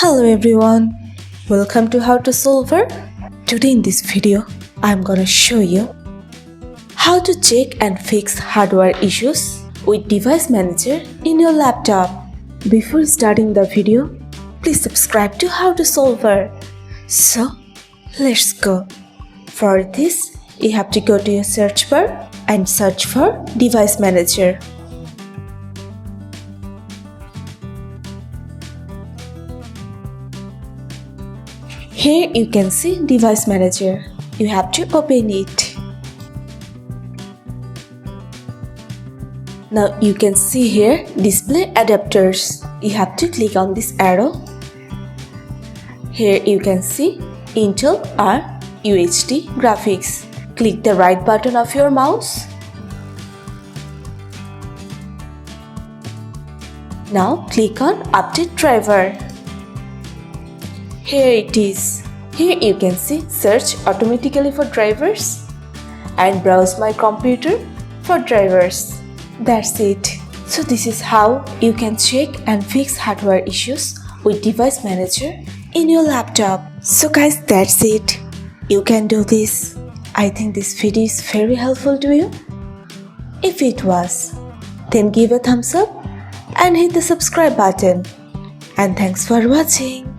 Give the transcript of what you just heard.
Hello everyone, welcome to How to Solver. Today in this video, I'm gonna show you how to check and fix hardware issues with Device Manager in your laptop. Before starting the video, please subscribe to How to Solver. So, let's go. For this, you have to go to your search bar and search for Device Manager. Here you can see Device Manager. You have to open it. Now you can see here display adapters. You have to click on this arrow. Here you can see Intel or UHD graphics. Click the right button of your mouse. Now click on Update Driver. Here it is. Here you can see search automatically for drivers and browse my computer for drivers. That's it. So this is how you can check and fix hardware issues with Device Manager in your laptop. So guys, that's it. You can do this. I think this video is very helpful to you. If it was, then give a thumbs up and hit the subscribe button. And thanks for watching.